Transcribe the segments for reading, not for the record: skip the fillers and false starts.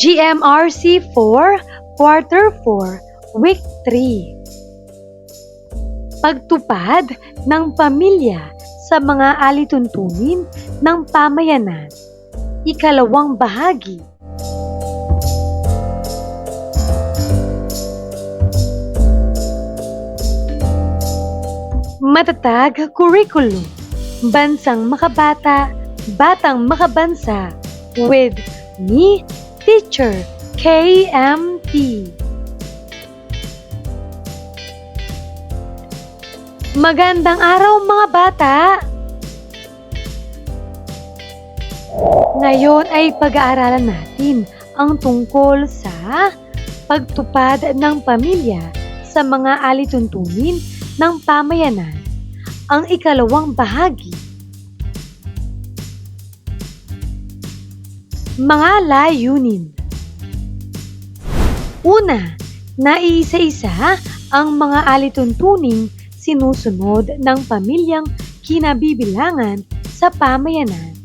GMRC 4, Quarter 4, Week 3. Pagtupad ng pamilya sa mga alituntunin ng pamayanan. Ikalawang bahagi. Matatag curriculum. Bansang makabata, batang makabansa. With me, Teacher KMT. Magandang araw mga bata! Ngayon ay pag-aaralan natin ang tungkol sa pagtupad ng pamilya sa mga alituntunin ng pamayanan, ang ikalawang bahagi. Mga layunin. Una, naiisa-isa ang mga alituntuning sinusunod ng pamilyang kinabibilangan sa pamayanan.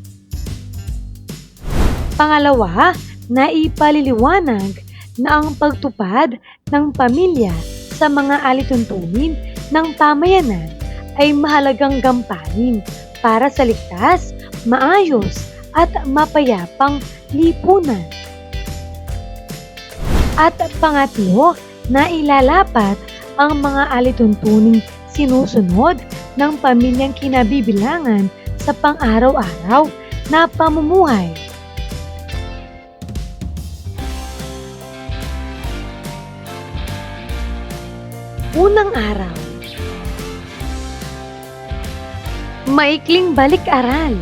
Pangalawa, naipaliliwanag na ang pagtupad ng pamilya sa mga alituntunin ng pamayanan ay mahalagang gampanin para sa ligtas, maayos at mapayapang lipunan. At pangatlo, nailalapat ang mga alituntuning sinusunod ng pamilyang kinabibilangan sa pang-araw-araw na pamumuhay. Unang araw. Maikling balik-aral.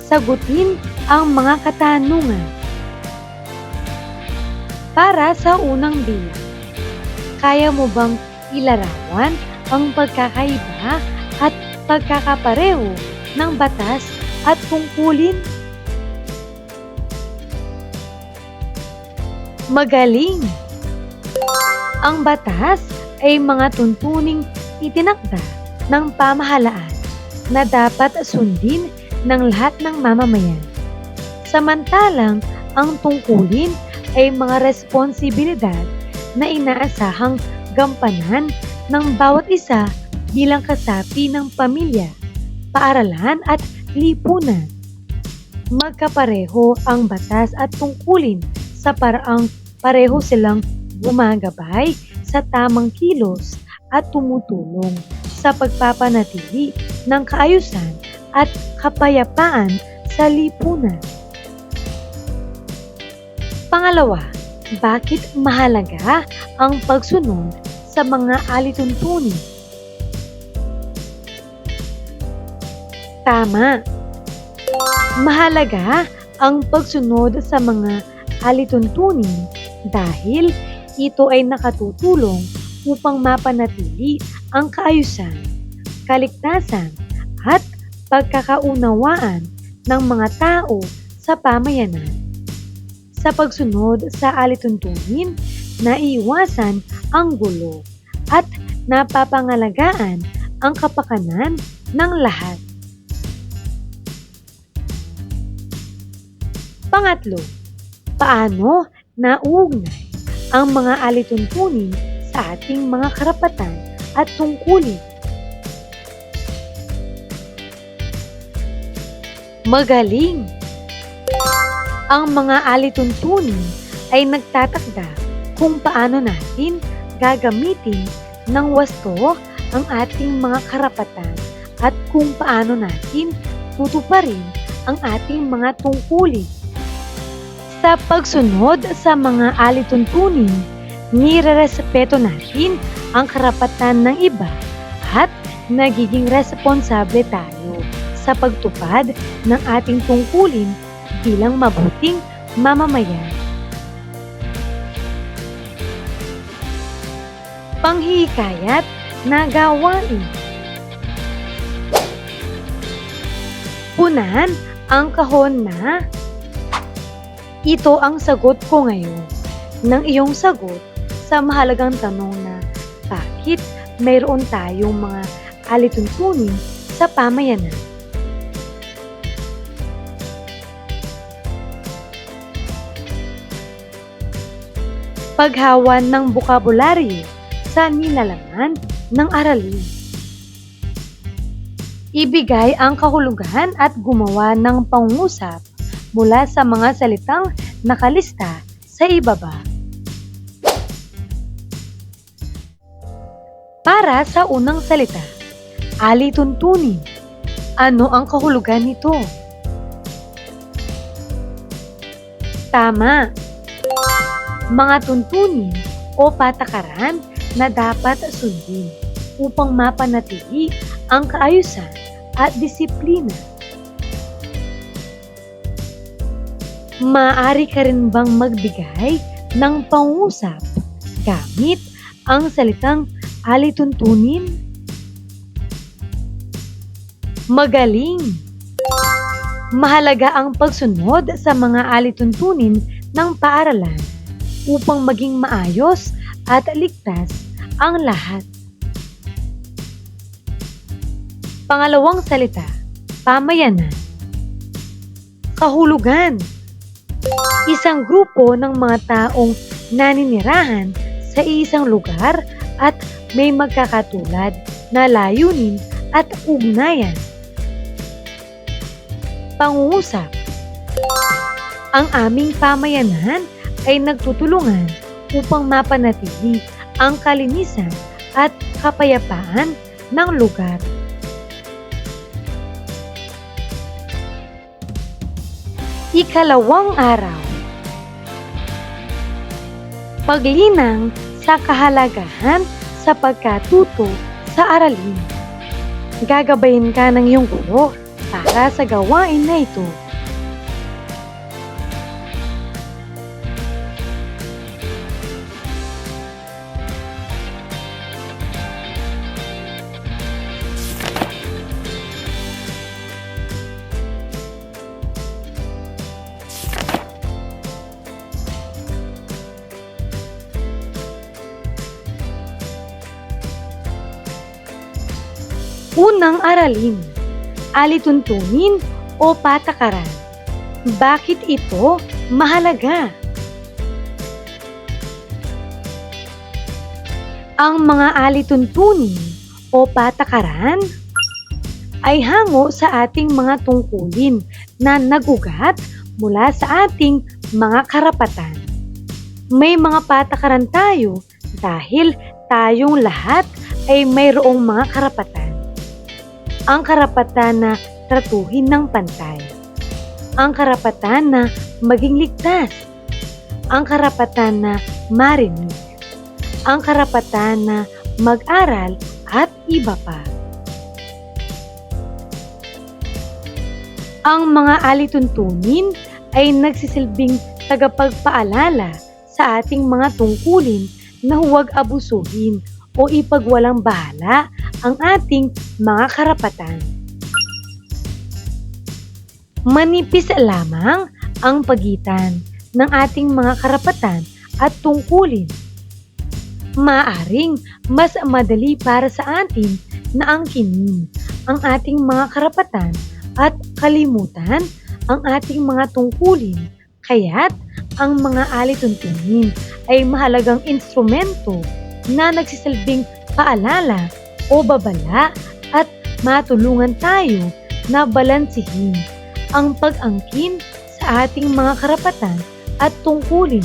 Sagutin ang mga katanungan. Para sa unang bilang, kaya mo bang ilarawan ang pagkakaiba at pagkakapareho ng batas at tungkulin? Magaling! Ang batas ay mga tuntuning itinakda ng pamahalaan na dapat sundin ng lahat ng mamamayan. Samantalang ang tungkulin ay mga responsibilidad na inaasahang gampanan ng bawat isa bilang kasapi ng pamilya, paaralan at lipunan. Magkapareho ang batas at tungkulin sa paraang pareho silang gumagabay sa tamang kilos at tumutulong sa pagpapanatili ng kaayusan at kapayapaan sa lipunan. Pangalawa, bakit mahalaga ang pagsunod sa mga alituntunin? Tama! Mahalaga ang pagsunod sa mga alituntunin dahil ito ay nakatutulong upang mapanatili ang kaayusan, kaligtasan at pagkakaunawaan ng mga tao sa pamayanan. Sa pagsunod sa alituntunin, naiiwasan ang gulo at napapangalagaan ang kapakanan ng lahat. Pangatlo, paano nauugnay ang mga alituntunin sa ating mga karapatan at tungkulin? Magaling! Ang mga alituntunin ay nagtatakda kung paano natin gagamitin ng wasto ang ating mga karapatan at kung paano natin tutuparin ang ating mga tungkulin. Sa pagsunod sa mga alituntunin, nirerespeto natin ang karapatan ng iba at nagiging responsable tayo sa pagtupad ng ating tungkulin bilang mabuting mamamayan. Panghihikayat na gawain. Punan ang kahon na ito ang sagot ko ngayon ng iyong sagot sa mahalagang tanong na bakit mayroon tayong mga alituntunin sa pamayanan. paghawan ng bokabularyo sa nilalaman ng aralin. Ibigay ang kahulugan at gumawa ng pangungusap mula sa mga salitang nakalista sa ibaba. Para sa unang salita, alituntunin. Ano ang kahulugan nito? Tama! Mga tuntunin o patakaran na dapat sundin upang mapanatili ang kaayusan at disiplina. Maaari ka rin bang magbigay ng pangungusap gamit ang salitang alituntunin? Magaling! Mahalaga ang pagsunod sa mga alituntunin ng paaralan upang maging maayos at ligtas ang lahat. Pangalawang salita, pamayanan. Kahulugan. Isang grupo ng mga taong naninirahan sa isang lugar at may magkakatulad na layunin at ugnayan. Pangungusap. Ang aming pamayanan ay nagtutulungan upang mapanatili ang kalinisan at kapayapaan ng lugar. Ikalawang araw. Paglinang sa kahalagahan sa pagkatuto sa aralin. Gagabayin ka ng iyong guro para sa gawain na ito. Unang aralin, alituntunin o patakaran. Bakit ito mahalaga? Ang mga alituntunin o patakaran ay hango sa ating mga tungkulin na nagugat mula sa ating mga karapatan. May mga patakaran tayo dahil tayong lahat ay mayroong mga karapatan. Ang karapatan na tratuhin ng pantay, ang karapatan na maging ligtas, ang karapatan na marinig, ang karapatan na mag-aral at iba pa. Ang mga alituntunin ay nagsisilbing tagapagpaalala sa ating mga tungkulin na huwag abusuhin o ipagwalang bahala ang ating mga karapatan. Manipis lamang ang pagitan ng ating mga karapatan at tungkulin. Maaring mas madali para sa atin na angkinin ang ating mga karapatan at kalimutan ang ating mga tungkulin, kaya't ang mga alituntunin ay mahalagang instrumento na nagsisilbing paalala o babala at matulungan tayo na balansihin ang pag-angkin sa ating mga karapatan at tungkulin.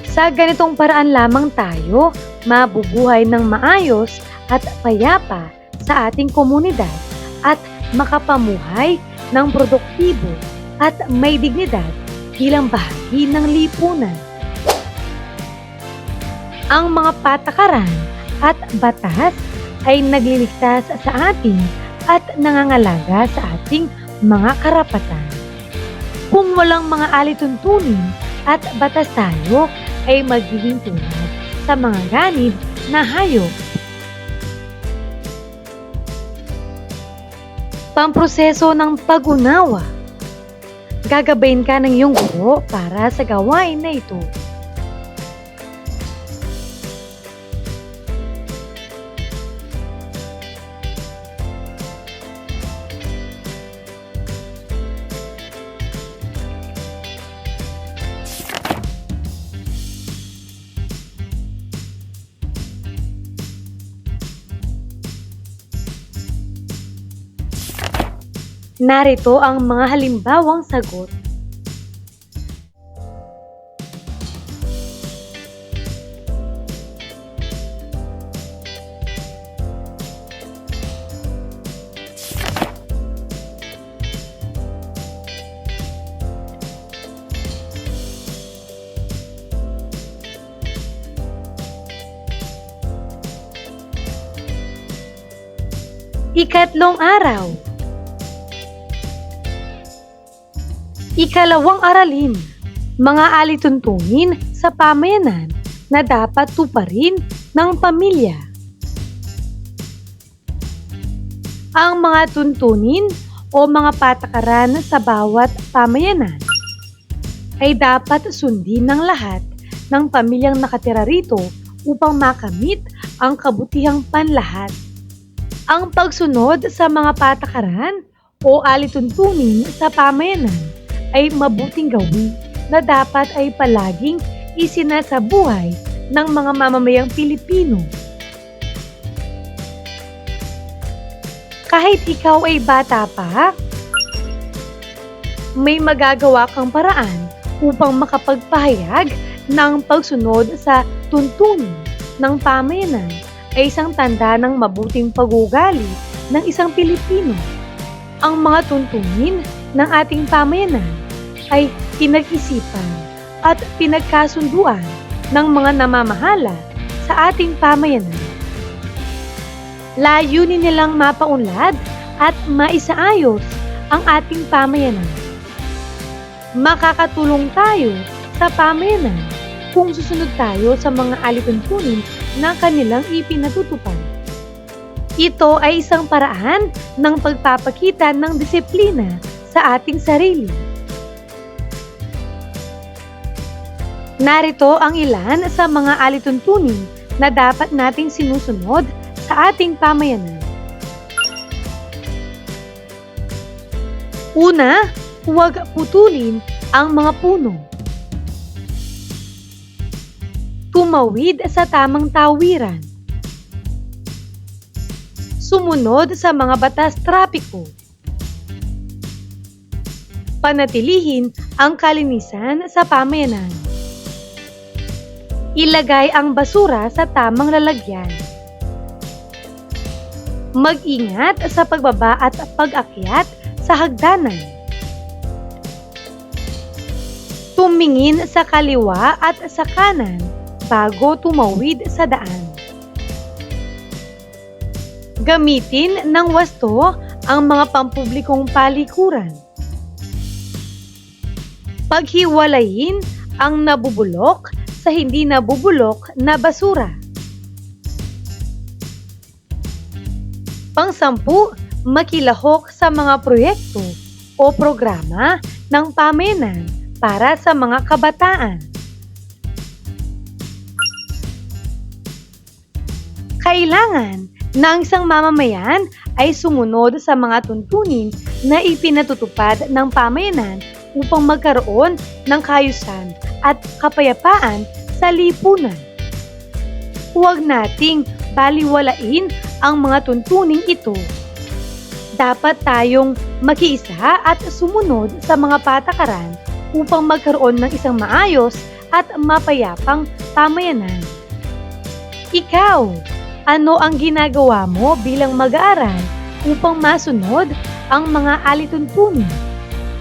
Sa ganitong paraan lamang tayo mabubuhay ng maayos at payapa sa ating komunidad at makapamuhay ng produktibo at may dignidad bilang bahagi ng lipunan. Ang mga patakaran at batas ay nagliligtas sa atin at nangangalaga sa ating mga karapatan. Kung walang mga alituntunin at batas tayo ay magiging tulad sa mga ganid na hayop. Pamproseso ng pag-unawa. Gagabayin ka ng iyong guro para sa gawain na ito. Narito ang mga halimbawang sagot. Ikatlong araw. Ikalawang aralin, mga alituntunin sa pamayanan na dapat tuparin ng pamilya. Ang mga tuntunin o mga patakaran sa bawat pamayanan ay dapat sundin ng lahat ng pamilyang nakatira rito upang makamit ang kabutihang panlahat. Ang pagsunod sa mga patakaran o alituntunin sa pamayanan ay mabuting gawi na dapat ay palaging isinasabuhay ng mga mamamayang Pilipino. Kahit ikaw ay bata pa, may magagawa kang paraan upang makapagpahayag ng pagsunod sa tuntunin ng pamayanan ay isang tanda ng mabuting pag-uugali ng isang Pilipino. Ang mga tuntunin ng ating pamayanan ay pinag-isipan at pinagkasunduan ng mga namamahala sa ating pamayanan. Layunin nilang mapaunlad at maisaayos ang ating pamayanan. Makakatulong tayo sa pamayanan kung susunod tayo sa mga alituntunin na kanilang ipinatutupad. Ito ay isang paraan ng pagpapakita ng disiplina sa ating sarili. Narito ang ilan sa mga alituntunin na dapat nating sinusunod sa ating pamayanan. Una, huwag putulin ang mga puno. Tumawid sa tamang tawiran. Sumunod sa mga batas trapiko. Panatilihin ang kalinisan sa pamayanan. Ilagay ang basura sa tamang lalagyan. Mag-ingat sa pagbaba at pag-akyat sa hagdanan. Tumingin sa kaliwa at sa kanan bago tumawid sa daan. Gamitin ng wasto ang mga pampublikong palikuran. Paghiwalayin ang nabubulok sa hindi nabubulok na basura. Pang-10, makilahok sa mga proyekto o programa ng pamayanan para sa mga kabataan. Kailangan na ang isang mamamayan ay sumunod sa mga tuntunin na ipinatutupad ng pamayanan upang magkaroon ng kaayusan at kapayapaan sa lipunan. Huwag nating baliwalain ang mga tuntuning ito. Dapat tayong makiisa at sumunod sa mga patakaran upang magkaroon ng isang maayos at mapayapang pamayanan. Ikaw, ano ang ginagawa mo bilang mag-aaral upang masunod ang mga alituntunin?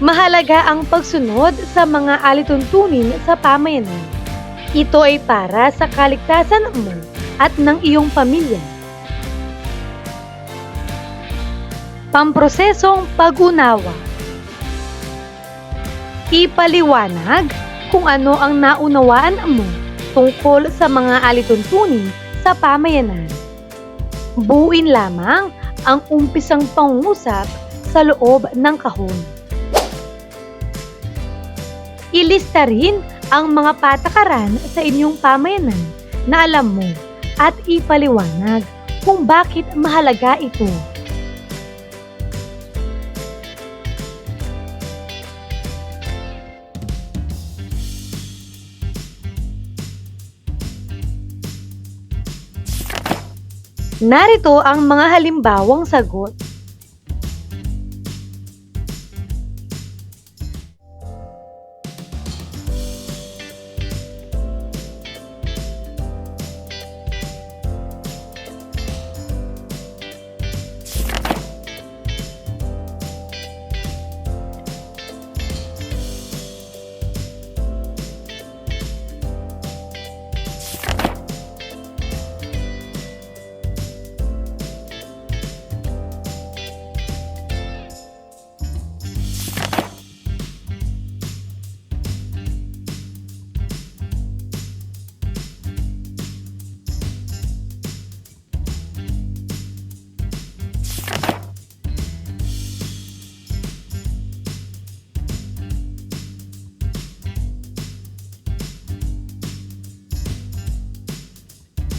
Mahalaga ang pagsunod sa mga alituntunin sa pamayanan. Ito ay para sa kaligtasan mo at ng iyong pamilya. Pamprosesong pag-unawa. Ipaliwanag kung ano ang naunawaan mo tungkol sa mga alituntunin sa pamayanan. Buuin lamang ang umpisang pangungusap sa loob ng kahon. Ilista rin ang mga patakaran sa inyong pamayanan na alam mo at ipaliwanag kung bakit mahalaga ito. Narito ang mga halimbawang sagot.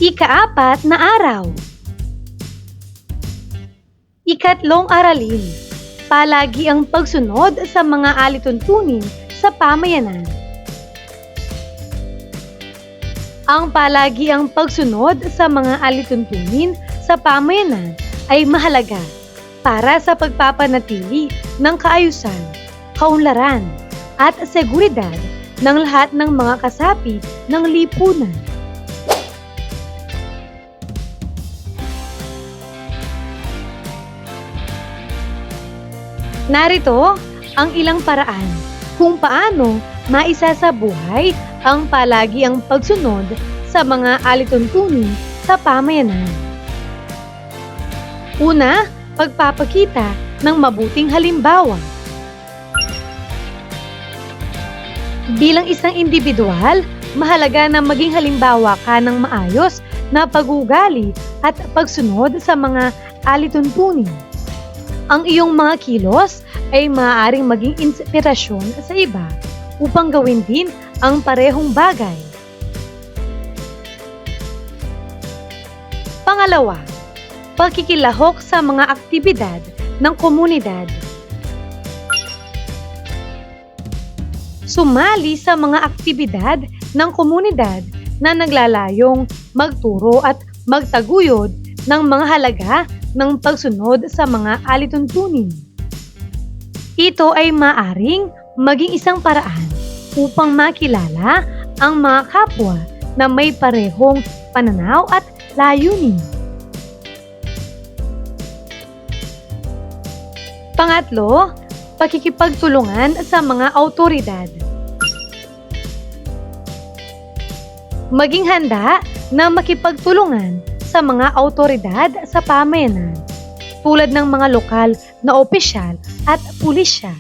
Ika-4 na araw. Ikatlong aralin. Palagi ang pagsunod sa mga alituntunin sa pamayanan. Ang palagi ang pagsunod sa mga alituntunin sa pamayanan ay mahalaga para sa pagpapanatili ng kaayusan, kaunlaran, at seguridad ng lahat ng mga kasapi ng lipunan. Narito ang ilang paraan kung paano maisasabuhay ang palagi ang pagsunod sa mga alituntunin sa pamayanan. Una, pagpapakita ng mabuting halimbawa. Bilang isang individual, mahalaga na maging halimbawa ka ng maayos na pag-uugali at pagsunod sa mga alituntunin. Ang iyong mga kilos ay maaaring maging inspirasyon sa iba upang gawin din ang parehong bagay. Pangalawa, pagkikilahok sa mga aktibidad ng komunidad. Sumali sa mga aktibidad ng komunidad na naglalayong magturo at magtaguyod ng mga halaga ng pagsunod sa mga alituntunin. Ito ay maaring maging isang paraan upang makilala ang mga kapwa na may parehong pananaw at layunin. Pangatlo, pakikipagtulungan sa mga awtoridad. Maging handa na makipagtulungan sa mga awtoridad sa pamayanan, tulad ng mga lokal na opisyal at pulisya.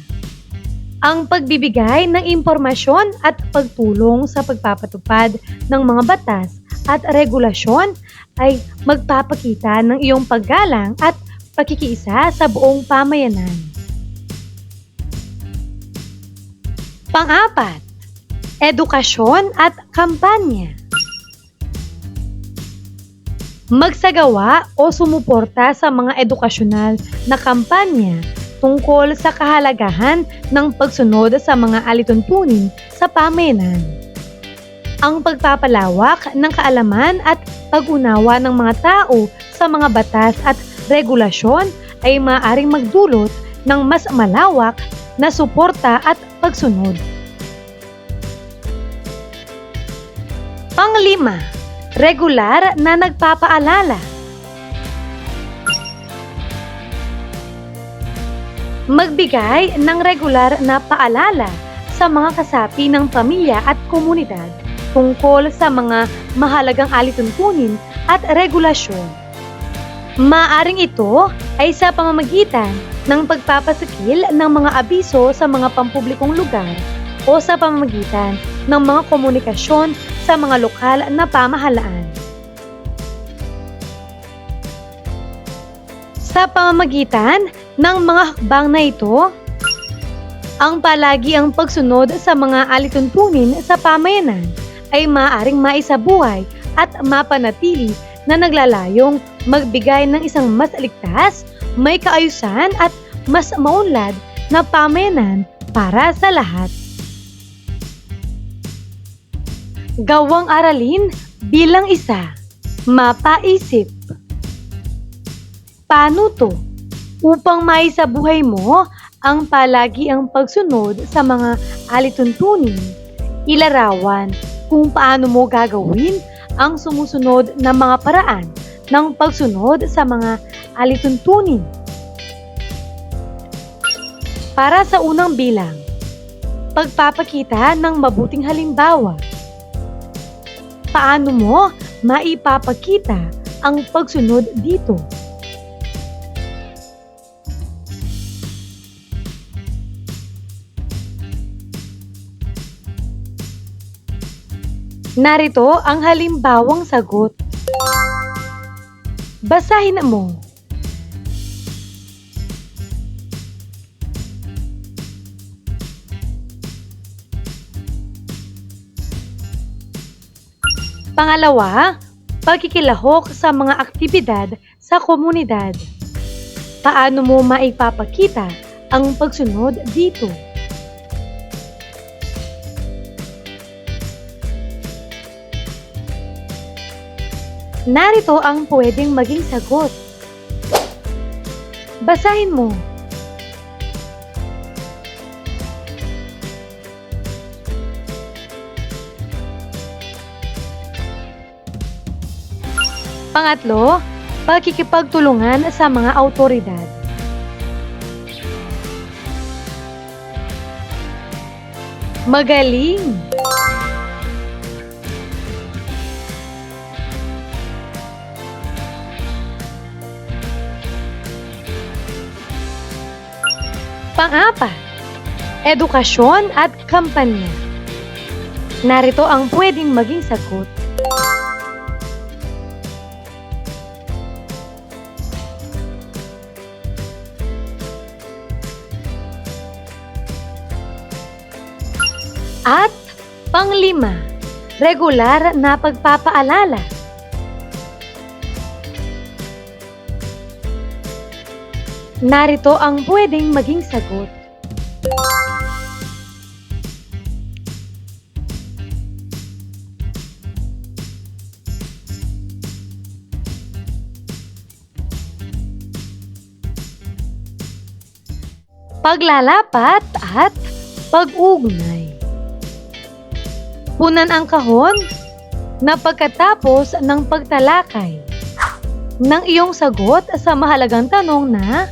Ang pagbibigay ng impormasyon at pagtulong sa pagpapatupad ng mga batas at regulasyon ay magpapakita ng iyong paggalang at pakikiisa sa buong pamayanan. Pang-apat, edukasyon at kampanya. Magsagawa o sumuporta sa mga edukasyonal na kampanya tungkol sa kahalagahan ng pagsunod sa mga alituntunin sa pamayanan. Ang pagpapalawak ng kaalaman at pag-unawa ng mga tao sa mga batas at regulasyon ay maaaring magdulot ng mas malawak na suporta at pagsunod. Panglima, regular na nagpapaalala. Magbigay ng regular na paalala sa mga kasapi ng pamilya at komunidad tungkol sa mga mahalagang alituntunin at regulasyon. Maaring ito ay sa pamamagitan ng pagpapasakil ng mga abiso sa mga pampublikong lugar o sa pamamagitan ng mga komunikasyon sa mga lokal na pamahalaan. Sa pamamagitan ng mga hakbang na ito, ang palagi ang pagsunod sa mga alituntunin sa pamayanan ay maaaring maisabuhay at mapanatili na naglalayong magbigay ng isang mas ligtas, may kaayusan at mas maunlad na pamayanan para sa lahat. Gawang aralin bilang isa. Mapaisip. Paano to? Upang maisabuhay mo ang palagi ang pagsunod sa mga alituntunin, ilarawan kung paano mo gagawin ang sumusunod na mga paraan ng pagsunod sa mga alituntunin. Para sa unang bilang, pagpapakita ng mabuting halimbawa. Paano mo maipapakita ang pagsunod dito? Narito ang halimbawang sagot. Basahin mo. Pangalawa, Pagkikilahok sa mga aktibidad sa komunidad. Paano mo maipapakita ang pagsunod dito? Narito ang pwedeng maging sagot. Basahin mo. Pangatlo, pagkikipagtulungan sa mga awtoridad. Magaling! Pang-apat, edukasyon at kampanya. Narito ang pwedeng maging sagot. At panglima, regular na pagpapaalala. Narito ang pwedeng maging sagot. Paglalapat at pag-ugnay. Punan ang kahon na pagkatapos ng pagtalakay ng iyong sagot sa mahalagang tanong na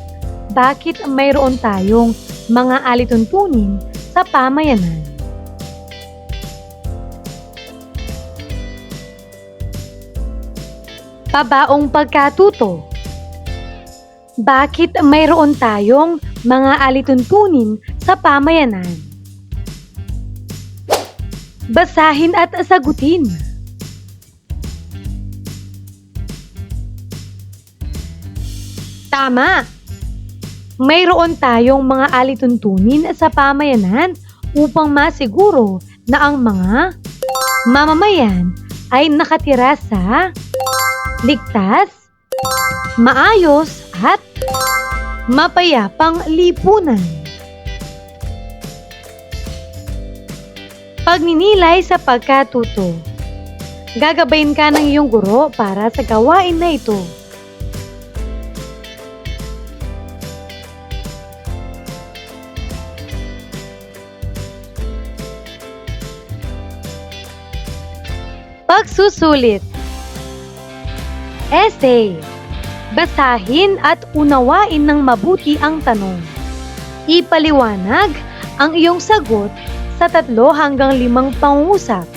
bakit mayroon tayong mga alituntunin sa pamayanan? Pabaong pagkatuto. Bakit mayroon tayong mga alituntunin sa pamayanan? Basahin at sagutin. Tama! Mayroon tayong mga alituntunin sa pamayanan upang masiguro na ang mga mamamayan ay nakatira sa ligtas, maayos at mapayapang lipunan. Pagninilay sa pagkatuto. Gagabayin ka ng iyong guro para sa gawain na ito. Pagsusulit. Essay. Basahin at unawain ng mabuti ang tanong. Ipaliwanag ang iyong sagot sa 3 hanggang 5 pangungusap.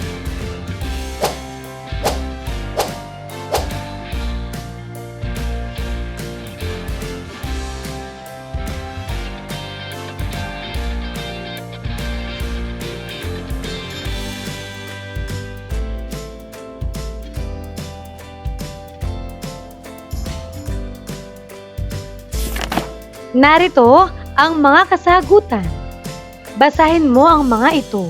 Narito ang mga kasagutan. Basahin mo ang mga ito.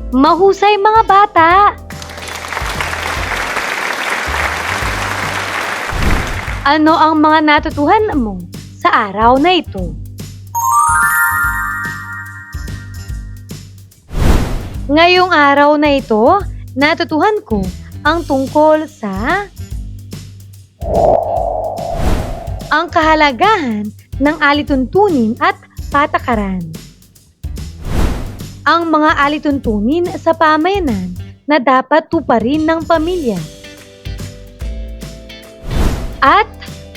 Mahusay mga bata! Ano ang mga natutuhan mo sa araw na ito? Ngayong araw na ito, natutuhan ko ang tungkol sa ang kahalagahan ng alituntunin at patakaran. ang mga alituntunin sa pamayanan na dapat tuparin ng pamilya. At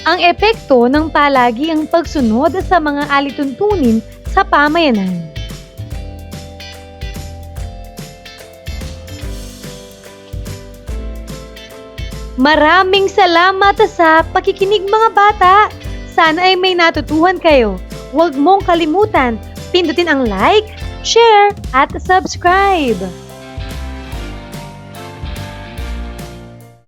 ang epekto ng palagi ang pagsunod sa mga alituntunin sa pamayanan. Maraming salamat sa pakikinig mga bata! Sana ay may natutuhan kayo. Huwag mong kalimutan, pindutin ang like, share, at subscribe.